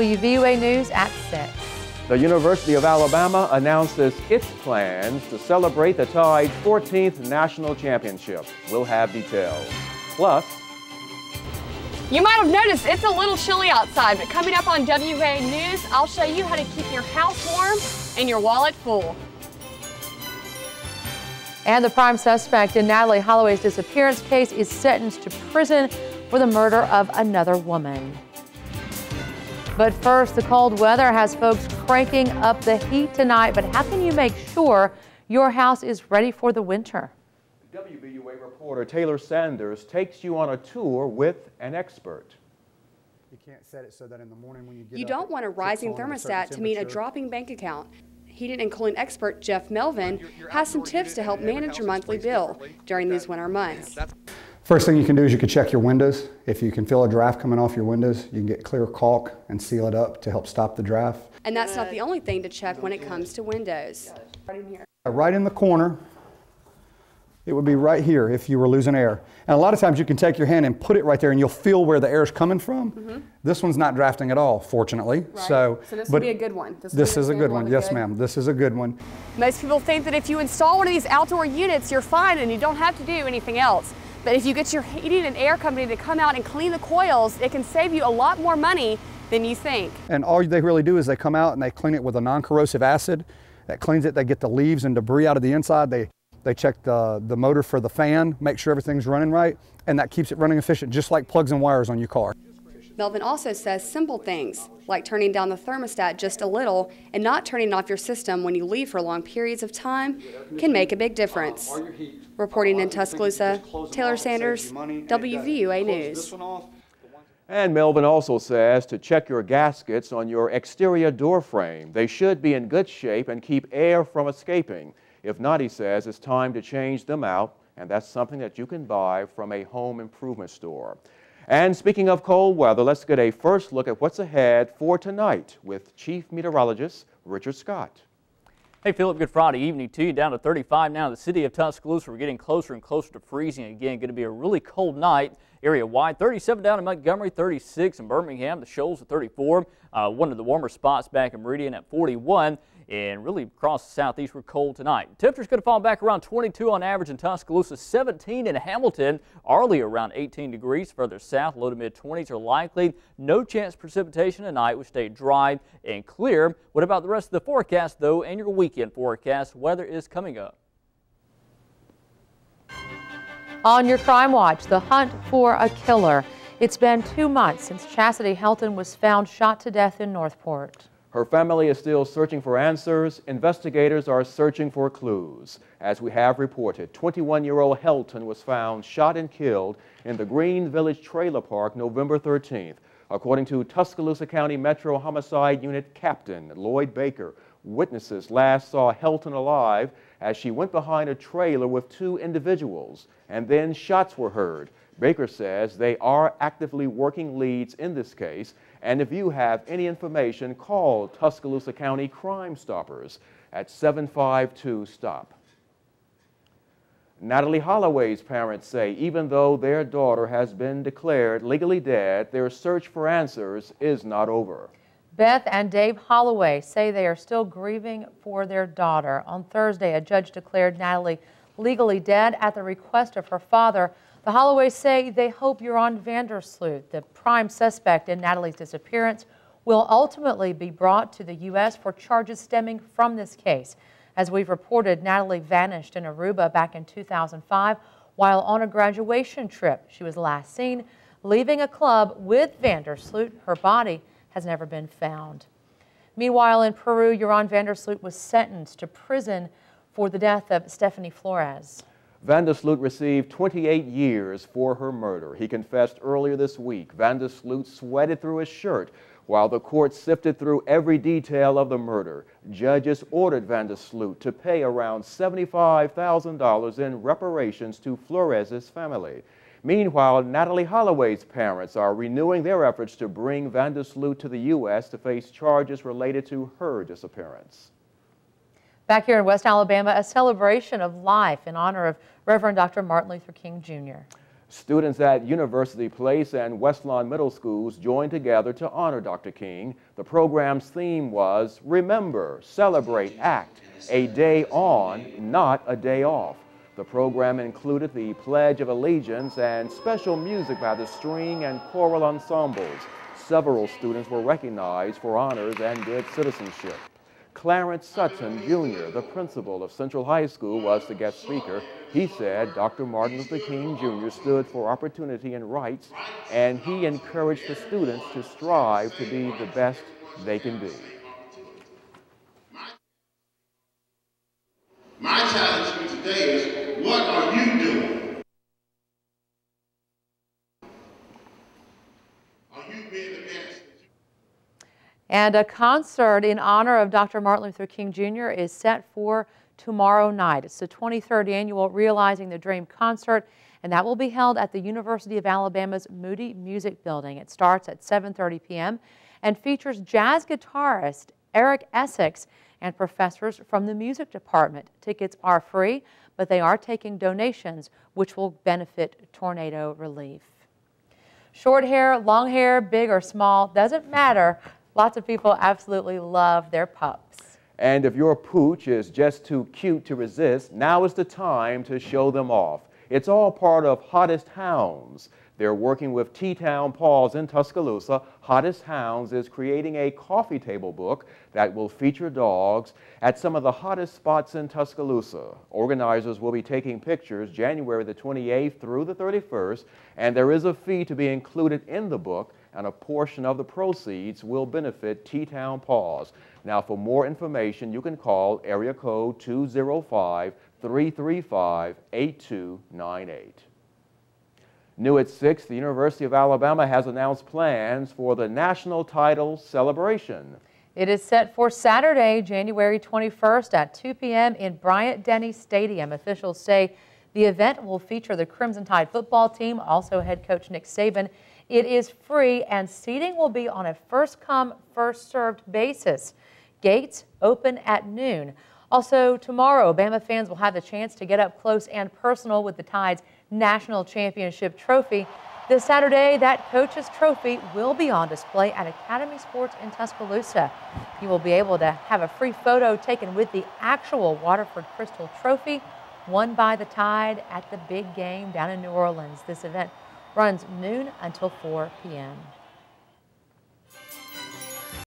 WVUA News at 6. The University of Alabama announces its plans to celebrate the Tide's 14th national championship. We'll have details. Plus, you might have noticed it's a little chilly outside, but coming up on WVUA News, I'll show you how to keep your house warm and your wallet full. And the prime suspect in Natalie Holloway's disappearance case is sentenced to prison for the murder of another woman. But first, the cold weather has folks cranking up the heat tonight. But how can you make sure your house is ready for the winter? WVUA reporter Taylor Sanders takes you on a tour with an expert. You can't set it so that in the morning when you get You up, don't want a rising thermostat to mean a dropping bank account. Heating and cooling expert Jeff Melvin has some tips to help manage your monthly bill during these winter months. First thing you can do is you can check your windows. If you can feel a draft coming off your windows, you can get clear caulk and seal it up to help stop the draft. And that's not the only thing to check when it comes to windows. Right in the corner, it would be right here if you were losing air. And a lot of times you can take your hand and put it right there and you'll feel where the air is coming from. This one's not drafting at all, fortunately. Right. So this would be a good one. This is a good one. Yes, ma'am. This is a good one. Most people think that if you install one of these outdoor units, you're fine and you don't have to do anything else. But if you get your heating and air company to come out and clean the coils, it can save you a lot more money than you think. And all they really do is they come out and they clean it with a non-corrosive acid. That cleans it. They get the leaves and debris out of the inside. They check the motor for the fan, make sure everything's running right, and that keeps it running efficient, just like plugs and wires on your car. Melvin also says simple things, like turning down the thermostat just a little and not turning off your system when you leave for long periods of time can make a big difference. Reporting in Tuscaloosa, Taylor Sanders, WVUA News. And Melvin also says to check your gaskets on your exterior door frame. They should be in good shape and keep air from escaping. If not, he says, it's time to change them out, and that's something that you can buy from a home improvement store. And speaking of cold weather, let's get a first look at what's ahead for tonight with Chief Meteorologist Richard Scott. Hey, Philip, good Friday evening to you. Down to 35 now in the city of Tuscaloosa. We're getting closer and closer to freezing again. Going to be a really cold night area-wide. 37 down in Montgomery, 36 in Birmingham. The Shoals at 34. One of the warmer spots back in Meridian at 41. And really across the southeast, we're cold tonight. Temperature's going to fall back around 22 on average in Tuscaloosa, 17 in Hamilton, Arley around 18 degrees. Further south, low to mid-20s are likely. No chance of precipitation tonight. We stay dry and clear. What about the rest of the forecast, though, and your weekend forecast? Weather is coming up. On your Crime Watch, the hunt for a killer. It's been 2 months since Chastity Helton was found shot to death in Northport. Her family is still searching for answers. Investigators are searching for clues. As we have reported, 21-year-old Helton was found shot and killed in the Green Village Trailer Park November 13th. According to Tuscaloosa County Metro Homicide Unit Captain Lloyd Baker, witnesses last saw Helton alive as she went behind a trailer with 2 individuals, and then shots were heard. Baker says they are actively working leads in this case, and if you have any information, call Tuscaloosa County Crime Stoppers at 752-STOP. Natalie Holloway's parents say even though their daughter has been declared legally dead, their search for answers is not over. Beth and Dave Holloway say they are still grieving for their daughter. On Thursday, a judge declared Natalie legally dead at the request of her father. The Holloways say they hope Joran Vandersloot, the prime suspect in Natalie's disappearance, will ultimately be brought to the U.S. for charges stemming from this case. As we've reported, Natalie vanished in Aruba back in 2005 while on a graduation trip. She was last seen leaving a club with Vandersloot. Her body has never been found. Meanwhile, in Peru, Joran Vandersloot was sentenced to prison for the death of Stephanie Flores. Vandersloot received 28 years for her murder. He confessed earlier this week. Vandersloot sweated through his shirt while the court sifted through every detail of the murder. Judges ordered Vandersloot to pay around $75,000 in reparations to Flores' family. Meanwhile, Natalie Holloway's parents are renewing their efforts to bring Vandersloot to the U.S. to face charges related to her disappearance. Back here in West Alabama, a celebration of life in honor of Reverend Dr. Martin Luther King Jr. Students at University Place and Westlawn Middle Schools joined together to honor Dr. King. The program's theme was Remember, Celebrate, Act, a day on, not a day off. The program included the Pledge of Allegiance and special music by the string and choral ensembles. Several students were recognized for honors and good citizenship. Clarence Sutton, Jr., the principal of Central High School, was the guest speaker. He said Dr. Martin Luther King, Jr. stood for opportunity and rights, and he encouraged the students to strive to be the best they can be. My challenge to you today is, what are you doing? Are you being the best? And a concert in honor of Dr. Martin Luther King Jr. is set for tomorrow night. It's the 23rd annual Realizing the Dream concert, and that will be held at the University of Alabama's Moody Music Building. It starts at 7:30 p.m. and features jazz guitarist Eric Essex and professors from the music department. Tickets are free, but they are taking donations, which will benefit tornado relief. Short hair, long hair, big or small, doesn't matter. Lots of people absolutely love their pups. And if your pooch is just too cute to resist, now is the time to show them off. It's all part of Hottest Hounds. They're working with T-Town Paws in Tuscaloosa. Hottest Hounds is creating a coffee table book that will feature dogs at some of the hottest spots in Tuscaloosa. Organizers will be taking pictures January the 28th through the 31st, and there is a fee to be included in the book, and a portion of the proceeds will benefit T-Town Paws. Now, for more information, you can call area code 205-335-8298. New at 6, the University of Alabama has announced plans for the national title celebration. It is set for Saturday, January 21st at 2 p.m. in Bryant-Denny Stadium. Officials say the event will feature the Crimson Tide football team, also head coach Nick Saban. It is free, and seating will be on a first-come, first-served basis. Gates open at noon. Also, tomorrow, Bama fans will have the chance to get up close and personal with the Tide's National Championship Trophy. This Saturday, that coach's trophy will be on display at Academy Sports in Tuscaloosa. You will be able to have a free photo taken with the actual Waterford Crystal Trophy won by the Tide at the big game down in New Orleans. This event runs noon until 4 p.m.